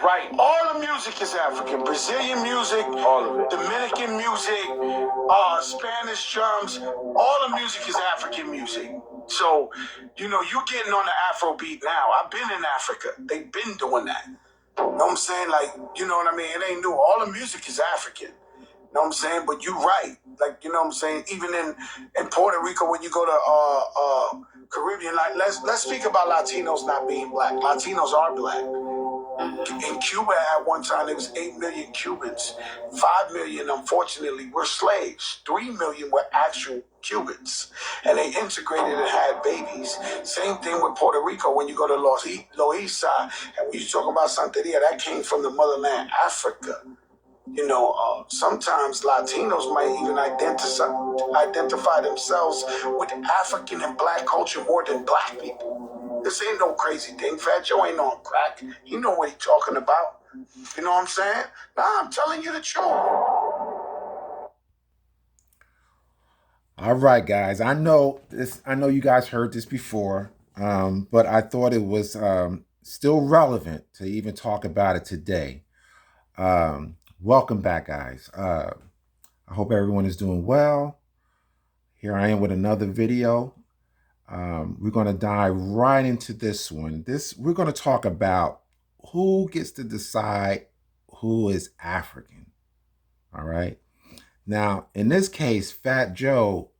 Right. All the music is African. Brazilian music, all of it. Dominican music, Spanish drums, all the music is African music. So, you getting on the Afro beat now. I've been in Africa. They've been doing that. You know what I'm saying? Like, you know what I mean? It ain't new. All the music is African. You know what I'm saying? But you're right. Like, you know what I'm saying? Even in Puerto Rico, when you go to Caribbean, like let's speak about Latinos not being black. Latinos are black. In Cuba at one time, there was 8 million Cubans. 5 million, unfortunately, were slaves. 3 million were actual Cubans. And they integrated and had babies. Same thing with Puerto Rico. When you go to Loíza, and when you talk about Santeria, that came from the motherland, Africa. Sometimes Latinos might even identify themselves with African and black culture more than black people. This ain't no crazy thing. Fat Joe ain't on crack. He know what he talking about. You know what I'm saying? Nah, I'm telling you the truth. All right, guys. I know this. I know you guys heard this before, but I thought it was still relevant to even talk about it today. Welcome back, guys. I hope everyone is doing well. Here I am with another video. We're going to dive right into this one. We're going to talk about who gets to decide who is African. All right. Now, in this case, Fat Joe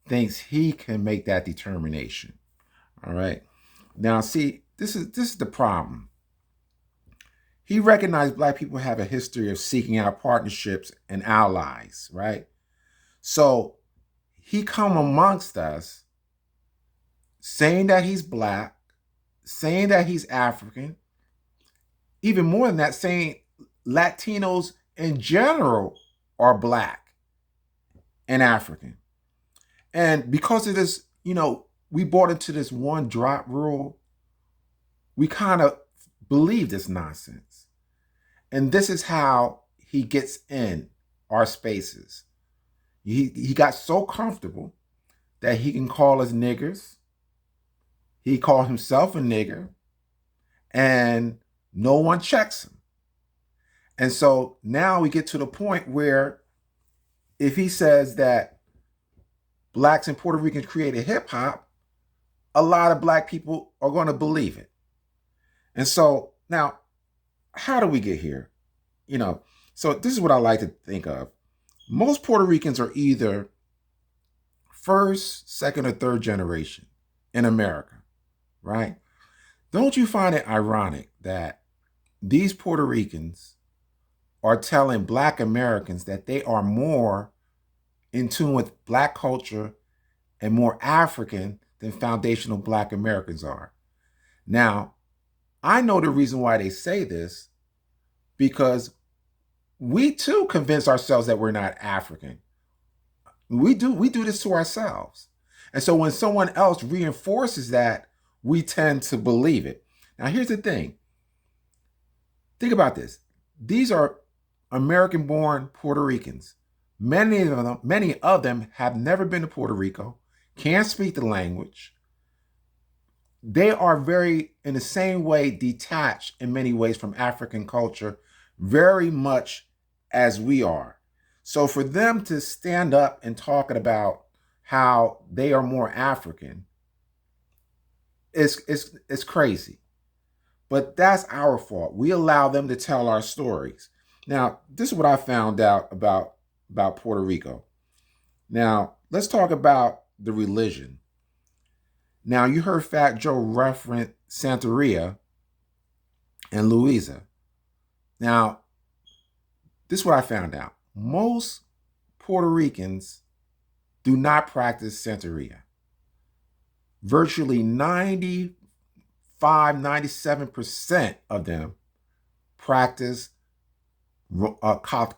thinks he can make that determination. All right. Now, see, this is the problem. He recognized black people have a history of seeking out partnerships and allies, right? So he come amongst us saying that he's black, saying that he's African, even more than that, saying Latinos in general are black and African. And because of this, we bought into this one drop rule, we kind of believe this nonsense. And this is how he gets in our spaces. He got so comfortable that he can call us niggers. He called himself a nigger, and no one checks him. And so now we get to the point where if he says that blacks and Puerto Ricans created hip hop, a lot of black people are going to believe it. And so now, how do we get here? So this is what I like to think of. Most Puerto Ricans are either first, second, or third generation in America, right? Don't you find it ironic that these Puerto Ricans are telling black Americans that they are more in tune with black culture and more African than foundational black Americans are? Now, I know the reason why they say this, because we too convince ourselves that we're not African. We do this to ourselves. And so when someone else reinforces that, we tend to believe it. Now, here's the thing. Think about this. These are American-born Puerto Ricans. Many of them have never been to Puerto Rico, can't speak the language. They are very, in the same way, detached in many ways from African culture, very much as we are. So for them to stand up and talk about how they are more African, it's crazy. But that's our fault. We allow them to tell our stories. Now, this is what I found out about Puerto Rico. Now, let's talk about the religion. Now, you heard Fat Joe reference Santeria and Loíza. Now, this is what I found out. Most Puerto Ricans do not practice Santeria. Virtually 97% of them practice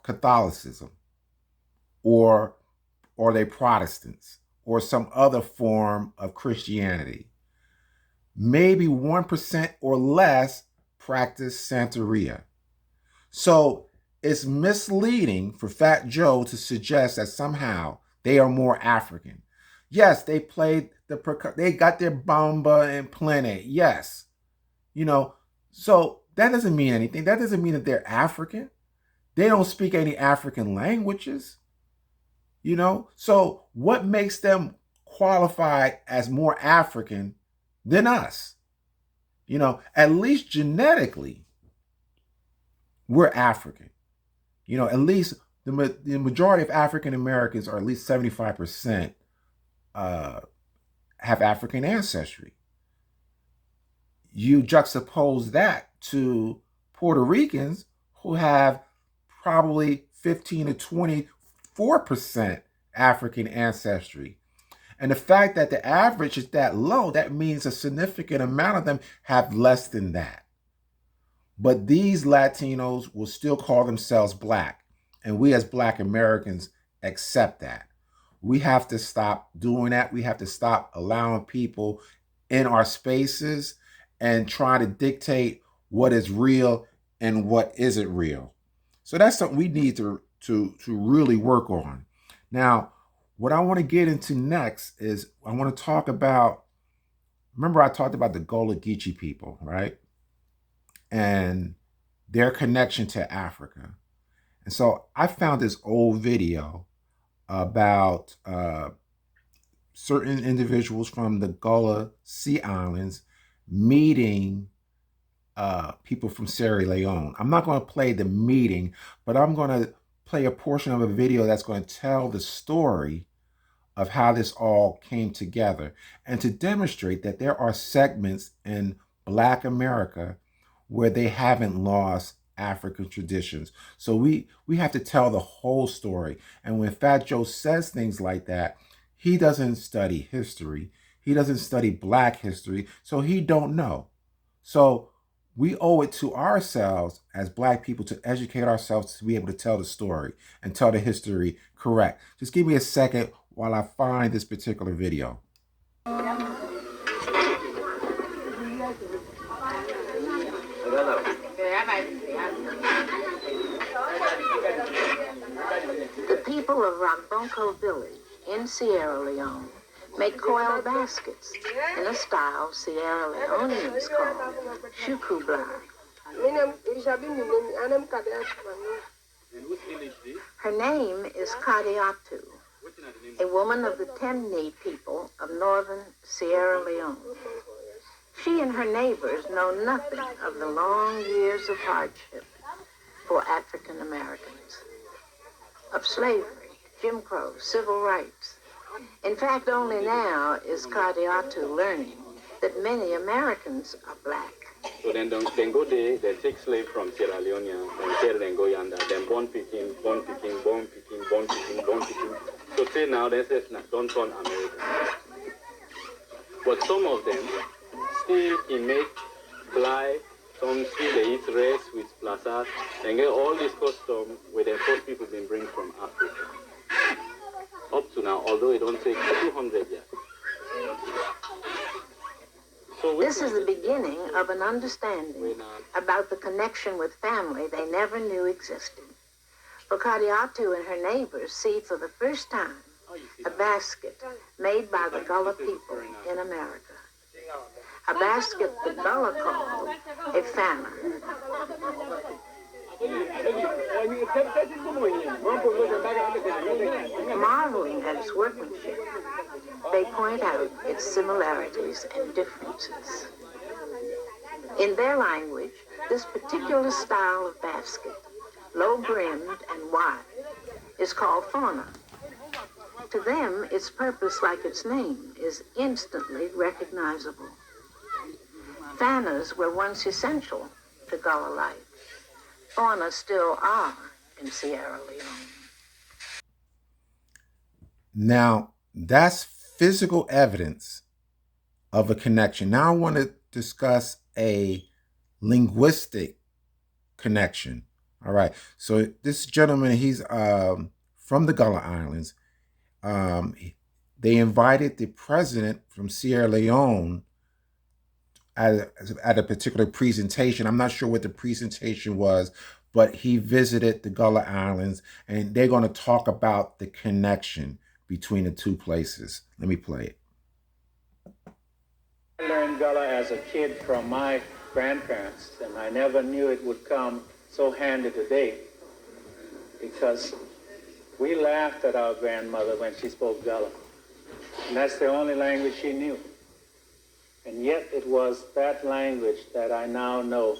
Catholicism, or they Protestants, or some other form of Christianity. Maybe 1% or less practice Santeria. So it's misleading for Fat Joe to suggest that somehow they are more African. Yes, they played they got their bamba and plene. Yes. So That doesn't mean anything. That doesn't mean that they're African. They don't speak any African languages, you know? So what makes them qualify as more African than us? You know, at least genetically, we're African. You know, at least the majority of African Americans, or at least 75%, have African ancestry. You juxtapose that to Puerto Ricans who have probably 15 to 24% African ancestry. And the fact that the average is that low, that means a significant amount of them have less than that. But these Latinos will still call themselves Black. And we as Black Americans accept that. We have to stop doing that. We have to stop allowing people in our spaces and try to dictate what is real and what isn't real. So that's something we need to really work on. Now, what I want to get into next is I want to talk about, remember I talked about the Gullah Geechee people, right? And their connection to Africa. And so I found this old video about certain individuals from the Gullah Sea Islands meeting people from Sierra Leone. I'm not going to play the meeting, but I'm going to play a portion of a video that's going to tell the story of how this all came together, and to demonstrate that there are segments in Black America where they haven't lost African traditions. So we have to tell the whole story. And when Fat Joe says things like that, he doesn't study history. He doesn't study Black history, so he don't know. So we owe it to ourselves as Black people to educate ourselves to be able to tell the story and tell the history correct. Just give me a second while I find this particular video. The people of Rakbonko village in Sierra Leone make coil baskets in a style Sierra Leoneans call shukubla. Her name is Kadiatu, a woman of the Temne people of northern Sierra Leone. She and her neighbors know nothing of the long years of hardship for African Americans, of slavery, Jim Crow, civil rights. In fact, only now is Kadiatu learning that many Americans are Black. So then go there, they take slave from Sierra Leone, then carry them go yonder, then born picking. So say now, they say, don't turn American. But some of them still make fly, some still they eat rice with plaza, and get all this custom where the first people been bring from Africa. Up to now, although it don't take 200 years. So this is the beginning of an understanding about the connection with family they never knew existed. For Kadiatu and her neighbors see for the first time a basket made by the Gullah people in America. A basket the Gullah call a fana. Marveling at its workmanship, they point out its similarities and differences. In their language, this particular style of basket, low-brimmed and wide, is called fauna. To them, its purpose, like its name, is instantly recognizable. Fanas were once essential to Gullah life. Fauna still are in Sierra Leone. Now, that's physical evidence of a connection. Now I want to discuss a linguistic connection. All right. So this gentleman, he's from the Gullah Islands. They invited the president from Sierra Leone at a particular presentation. I'm not sure what the presentation was, but he visited the Gullah Islands, and they're going to talk about the connection between the two places. Let me play it. I learned Gullah as a kid from my grandparents, and I never knew it would come so handy today, because we laughed at our grandmother when she spoke Gullah, and that's the only language she knew. And yet it was that language that I now know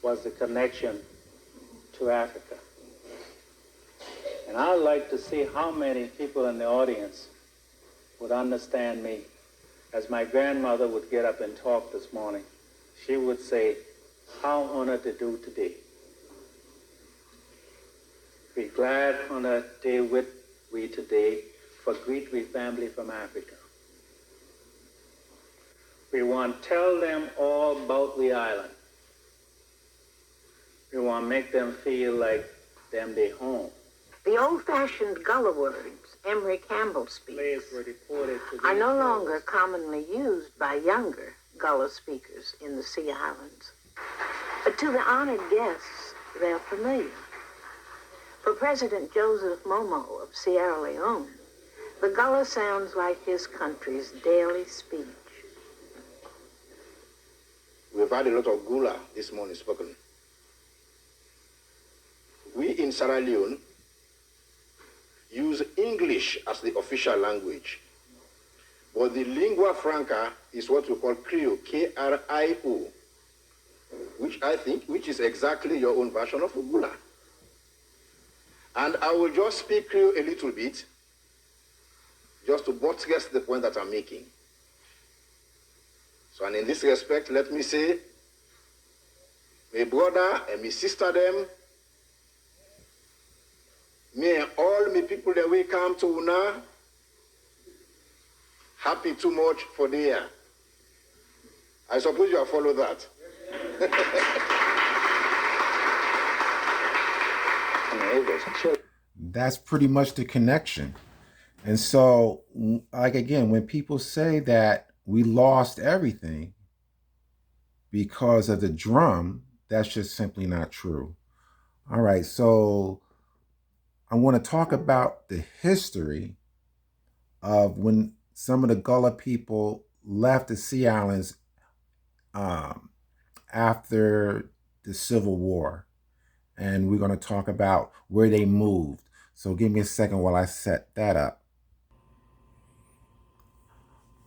was the connection to Africa. And I'd like to see how many people in the audience would understand me. As my grandmother would get up and talk this morning, she would say, "How honored to do today. Be glad on a day with we today, for greet we family from Africa. We want to tell them all about the island. We want to make them feel like them they home." The old-fashioned Gullah words Emery Campbell speaks Slaves were deported to are these no places. longer commonly used by younger Gullah speakers in the Sea Islands. But to the honored guests, they're familiar. For President Joseph Momo of Sierra Leone, the Gullah sounds like his country's daily speech. We've had a lot of Gula this morning spoken. We in Sierra Leone use English as the official language, but the lingua franca is what we call Creole, K-R-I-O, which is exactly your own version of Gula. And I will just speak Creole a little bit, just to buttress the point that I'm making. So, and in this respect, let me say, my brother and my sister them, me and all my people that we come to Una, happy too much for the year. I suppose you have followed that. That's pretty much the connection. And so, like, again, when people say that we lost everything because of the drum, that's just simply not true. All right, so I want to talk about the history of when some of the Gullah people left the Sea Islands after the Civil War. And we're going to talk about where they moved. So give me a second while I set that up.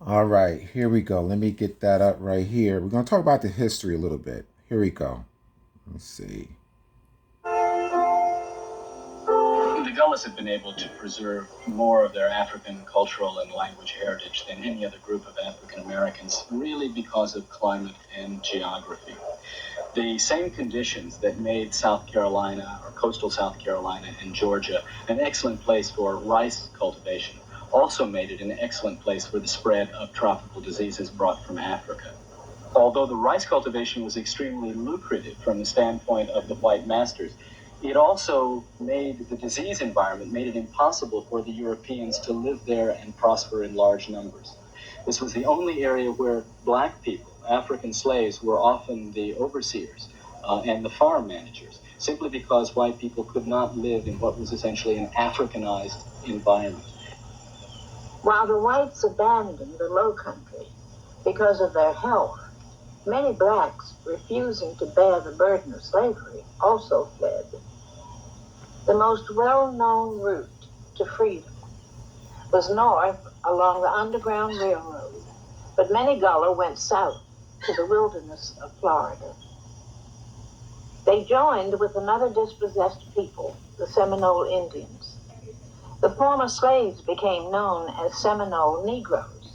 All right, here we go. Let me get that up right here. We're going to talk about the history a little bit. Here we go. Let's see. The Gullahs have been able to preserve more of their African cultural and language heritage than any other group of African Americans, really because of climate and geography. The same conditions that made South Carolina, or coastal South Carolina and Georgia, an excellent place for rice cultivation, also made it an excellent place for the spread of tropical diseases brought from Africa. Although the rice cultivation was extremely lucrative from the standpoint of the white masters, it also made the disease environment, made it impossible for the Europeans to live there and prosper in large numbers. This was the only area where black people, African slaves, were often the overseers and the farm managers, simply because white people could not live in what was essentially an Africanized environment. While the whites abandoned the low country because of their health, many blacks, refusing to bear the burden of slavery, also fled. The most well-known route to freedom was north along the Underground Railroad, but many Gullah went south to the wilderness of Florida. They joined with another dispossessed people, the Seminole Indians. The former slaves became known as Seminole Negroes.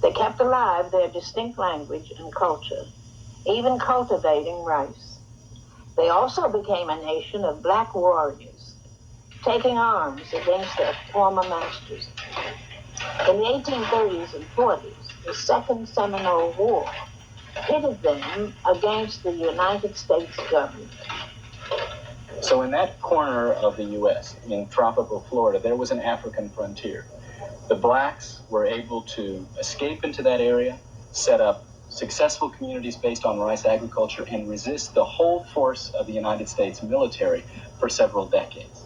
They kept alive their distinct language and culture, even cultivating rice. They also became a nation of black warriors, taking arms against their former masters. In the 1830s and 40s, the Second Seminole War pitted them against the United States government. So in that corner of the U.S., in tropical Florida, there was an African frontier. The blacks were able to escape into that area, set up successful communities based on rice agriculture, and resist the whole force of the United States military for several decades.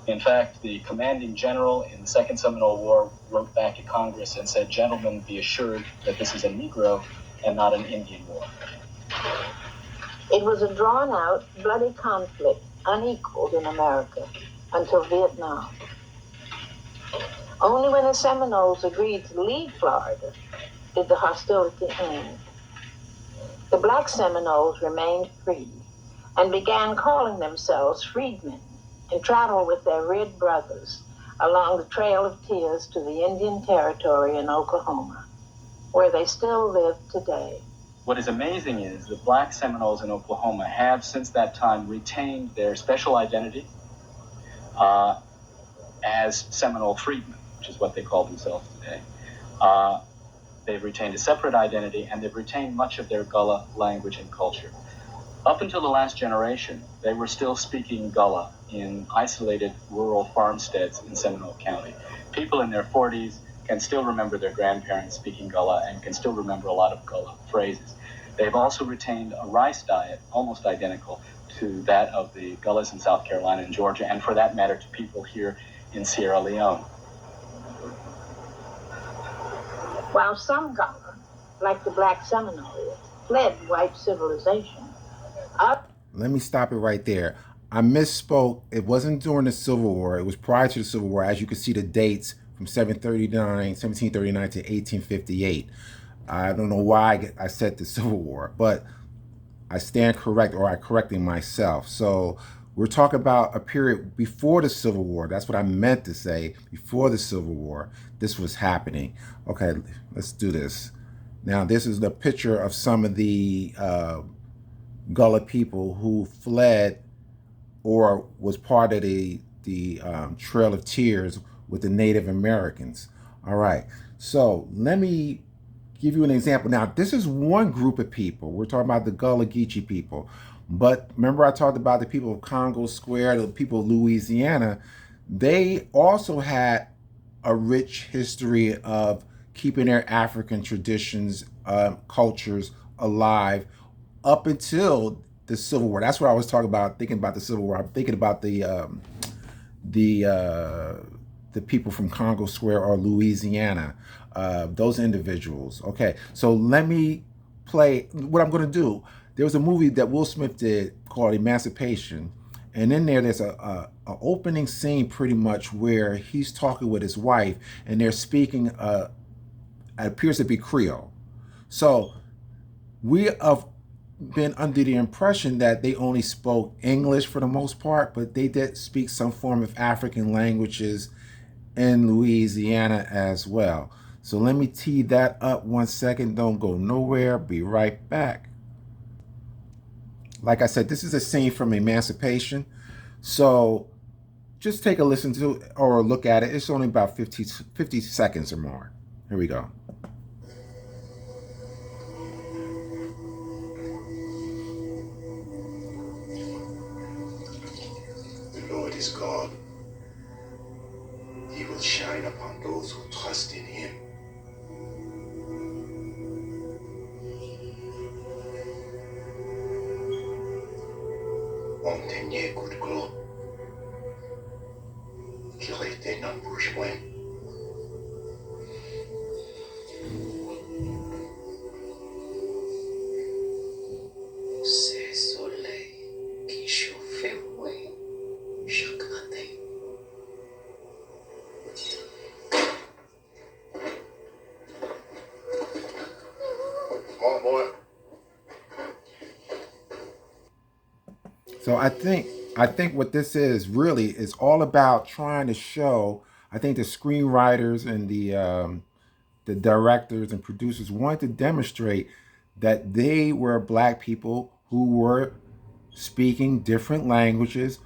In fact, the commanding general in the Second Seminole War wrote back to Congress and said, "Gentlemen, be assured that this is a Negro and not an Indian war." It was a drawn-out, bloody conflict unequaled in America until Vietnam. Only when the Seminoles agreed to leave Florida did the hostility end. The black Seminoles remained free and began calling themselves freedmen and traveled with their red brothers along the Trail of Tears to the Indian Territory in Oklahoma, where they still live today. What is amazing is the black Seminoles in Oklahoma have, since that time, retained their special identity as Seminole freedmen, which is what they call themselves today. They've retained a separate identity, and they've retained much of their Gullah language and culture. Up until the last generation, they were still speaking Gullah in isolated rural farmsteads in Seminole County. People in their 40s can still remember their grandparents speaking Gullah and can still remember a lot of Gullah phrases. They've also retained a rice diet almost identical to that of the Gullahs in South Carolina and Georgia, and for that matter to people here in Sierra Leone. While some Gullah, like the black Seminoles, fled white civilization, Let me stop it right there. I misspoke. It wasn't during the Civil War. It was prior to the Civil War. As you can see the dates from 1739 to 1858. I don't know why I said the Civil War, but I stand correct, or I corrected myself. So we're talking about a period before the Civil War. That's what I meant to say. Before the Civil War, this was happening. Okay, let's do this. Now, this is the picture of some of the Gullah people who fled or was part of the Trail of Tears with the Native Americans. All right, so let me give you an example. Now, this is one group of people. We're talking about the Gullah Geechee people. But remember I talked about the people of Congo Square, the people of Louisiana. They also had a rich history of keeping their African traditions, cultures alive up until the Civil War. That's what I was talking about, thinking about the Civil War. I'm thinking about the people from Congo Square or Louisiana, those individuals. Okay, so let me play what I'm going to do. There was a movie that Will Smith did called Emancipation, and in there's a opening scene pretty much where he's talking with his wife, and they're speaking. It appears to be Creole. So we have been under the impression that they only spoke English for the most part, but they did speak some form of African languages in Louisiana as well. So let me tee that up 1 second. Don't go nowhere. Be right back. Like I said, this is a scene from Emancipation. So just take a listen to it or look at it. It's only about 50 seconds or more. Here we go. The Lord is God. He will shine upon those who trust in him. On tenait coup de glos, qui restait dans bouche point. C'est soleil qui chauffait ouais chaque matin. Oh boy. So I think what this is really is all about trying to show. I think the screenwriters and the directors and producers wanted to demonstrate that they were black people who were speaking different languages.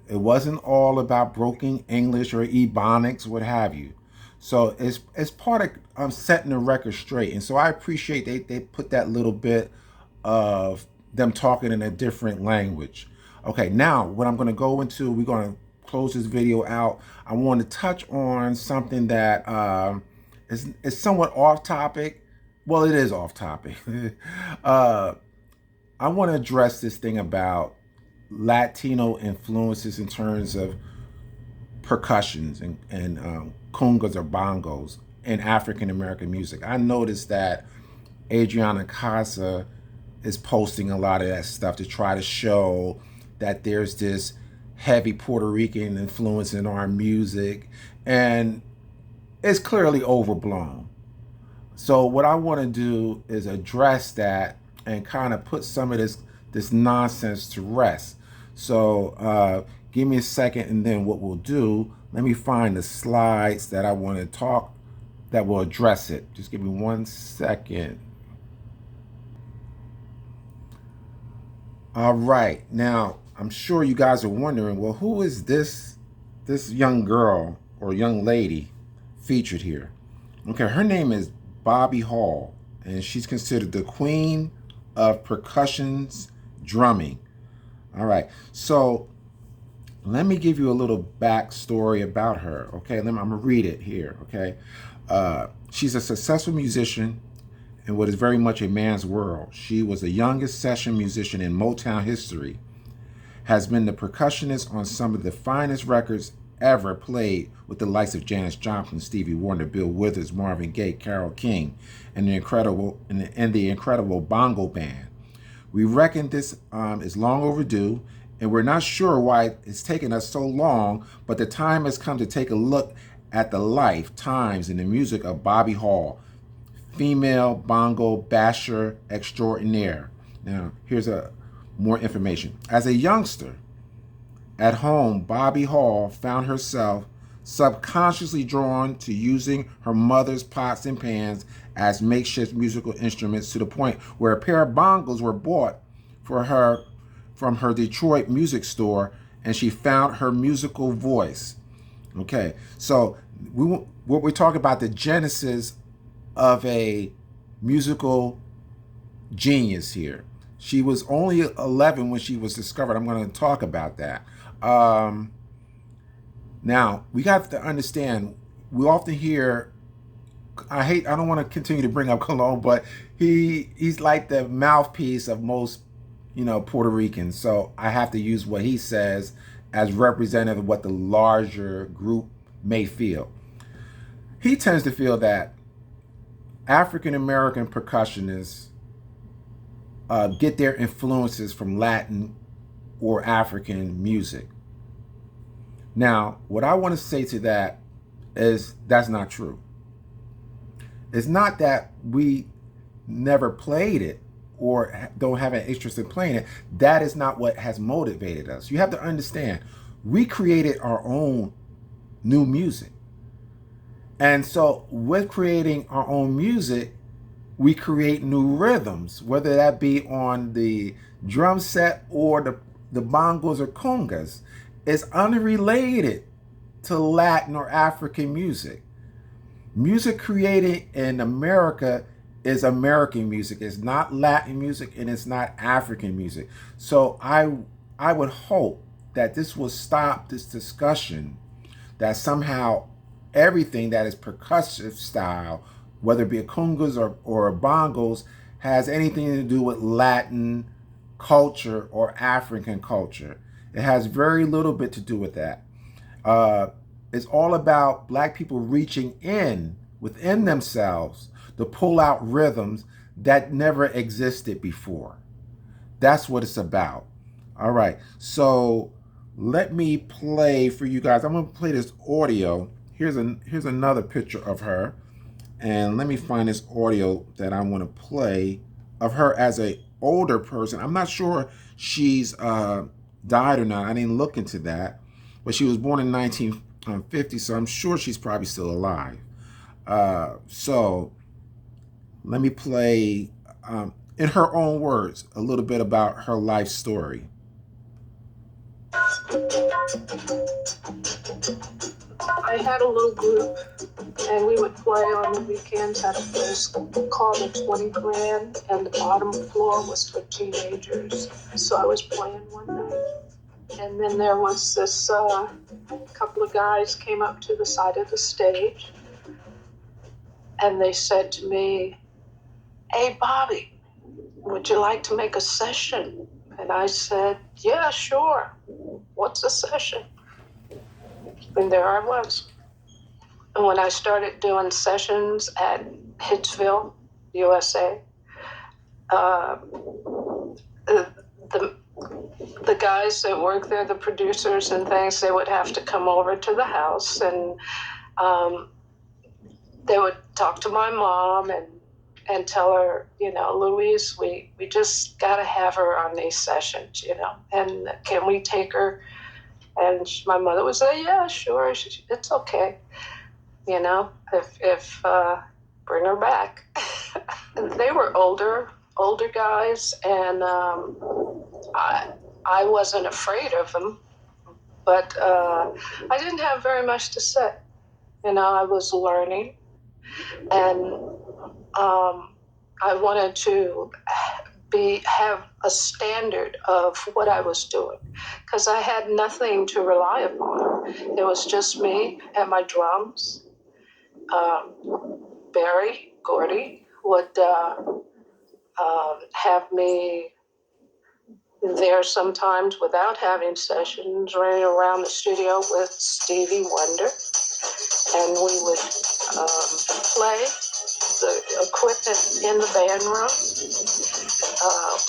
It wasn't all about broken English or Ebonics, what have you. So it's part of setting the record straight. And so I appreciate they put that little bit of them talking in a different language. Okay, now what I'm going to go into, we're going to close this video out. I want to touch on something that is somewhat off topic. Well, it is off topic. I want to address this thing about Latino influences in terms of percussions and congas or bongos in African American music. I noticed that Adriana Casa is posting a lot of that stuff to try to show that there's this heavy Puerto Rican influence in our music, and it's clearly overblown. So what I want to do is address that and kind of put some of this nonsense to rest. So give me a second, and then what we'll do, let me find the slides that I want to talk that will address it. Just give me 1 second. All right, now I'm sure you guys are wondering, well, who is this young girl or young lady featured here? Okay, her name is Bobby Hall, and she's considered the queen of percussion's drumming. All right, so let me give you a little backstory about her. Okay, I'm gonna read it here. Okay, she's a successful musician in what is very much a man's world. She was the youngest session musician in Motown history, has been the percussionist on some of the finest records ever played with the likes of Janis Joplin, Stevie Wonder, Bill Withers, Marvin Gaye, Carole King, and the incredible Bongo Band. We reckon this is long overdue, and we're not sure why it's taken us so long, but the time has come to take a look at the life, times, and the music of Bobby Hall, female bongo basher extraordinaire. Now, here's more information. As a youngster, at home, Bobby Hall found herself subconsciously drawn to using her mother's pots and pans as makeshift musical instruments, to the point where a pair of bongos were bought for her from her Detroit music store, and she found her musical voice. Okay, so what we're talking about, the genesis of a musical genius here. She was only 11 when she was discovered. I'm going to talk about that. Now, we got to understand, we often hear, I don't want to continue to bring up Colón, but he's like the mouthpiece of most, Puerto Ricans. So I have to use what he says as representative of what the larger group may feel. He tends to feel that African-American percussionists get their influences from Latin or African music. Now, what I want to say to that is that's not true. It's not that we never played it or don't have an interest in playing it. That is not what has motivated us. You have to understand, we created our own new music. And so with creating our own music, we create new rhythms, whether that be on the drum set or the bongos or congas. It's unrelated to Latin or African music. Music created in America is American music. It's not Latin music, and it's not African music. So I would hope that this will stop this discussion that somehow everything that is percussive style, whether it be a congas or bongos, has anything to do with Latin culture or African culture. It has very little bit to do with that. It's all about Black people reaching in within themselves to pull out rhythms that never existed before. That's what it's about. All right, so let me play for you guys. I'm gonna play this audio. Here's another picture of her, and let me find this audio that I want to play of her as a older person. I'm not sure she's died or not. I didn't look into that, but she was born in 1950, so I'm sure she's probably still alive. So let me play, in her own words, a little bit about her life story. I had a little group, and we would play on the weekends at a place called the 20 Grand, and the bottom floor was for teenagers. So I was playing one night, and then there was this couple of guys came up to the side of the stage, and they said to me, "Hey, Bobby, would you like to make a session?" And I said, "Yeah, sure. What's a session?" And there I was. And when I started doing sessions at Hitsville, USA, the guys that work there, the producers and things, they would have to come over to the house, and they would talk to my mom and tell her, Louise, we just got to have her on these sessions, and can we take her? And my mother would say, yeah, sure, it's okay, if bring her back. And they were older guys, and I wasn't afraid of them, but I didn't have very much to say. I was learning, and I wanted to have a standard of what I was doing, because I had nothing to rely upon. It was just me and my drums. Barry Gordy would have me there sometimes without having sessions, running around the studio with Stevie Wonder, and we would play the equipment in the band room,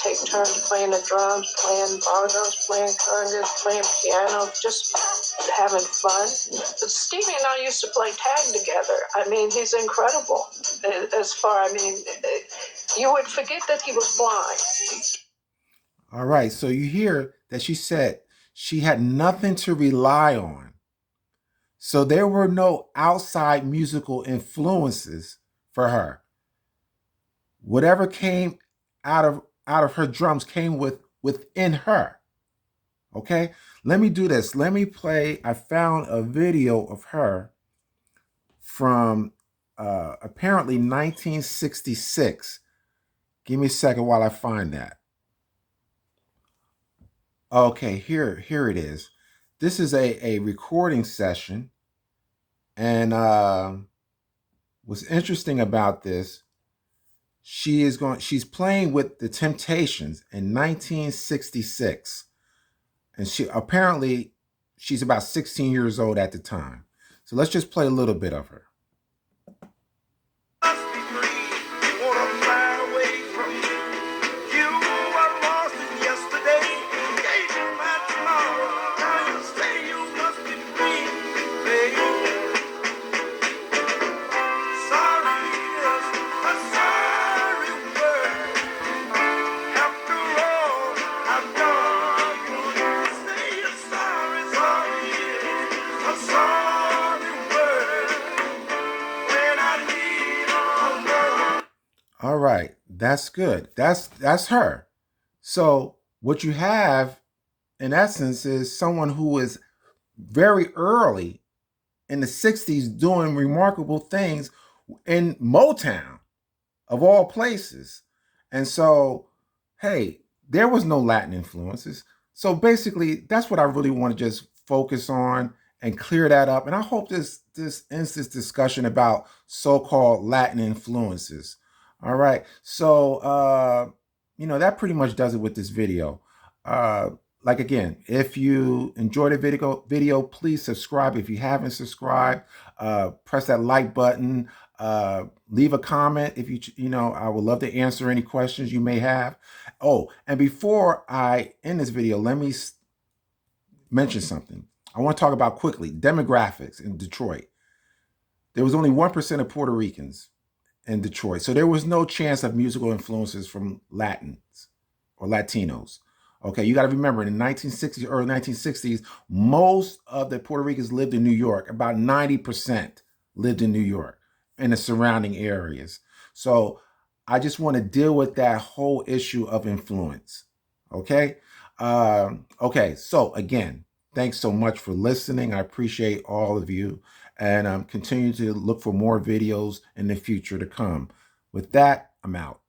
take turns playing the drums, playing bongos, playing congas, playing piano, just having fun. But Stevie and I used to play tag together. I mean, he's incredible. You would forget that he was blind. All right, so you hear that she said she had nothing to rely on. So there were no outside musical influences for her. Whatever came out of her drums came within her. Okay, let me do this. Let me play. I found a video of her from apparently 1966. Give me a second while I find that. Okay, here it is. This is a recording session, and what's interesting about this, she's playing with the Temptations in 1966, and she's about 16 years old at the time. So let's just play a little bit of her. All right, that's good. That's her. So what you have, in essence, is someone who is very early in the 60s doing remarkable things in Motown, of all places. And so, hey, there was no Latin influences. So basically, that's what I really want to just focus on and clear that up. And I hope this ends this discussion about so-called Latin influences. All right. So, that pretty much does it with this video. Like, again, if you enjoyed the video, please subscribe. If you haven't subscribed, press that like button. Leave a comment if I would love to answer any questions you may have. Oh, and before I end this video, let me mention something. I want to talk about quickly demographics in Detroit. There was only 1% of Puerto Ricans in Detroit. So there was no chance of musical influences from Latins or Latinos. Okay, you got to remember, in the 1960s, early 1960s, most of the Puerto Ricans lived in New York. About 90% lived in New York and the surrounding areas. So I just want to deal with that whole issue of influence. Okay? Okay, so again, thanks so much for listening. I appreciate all of you, and continue to look for more videos in the future to come. With that, I'm out.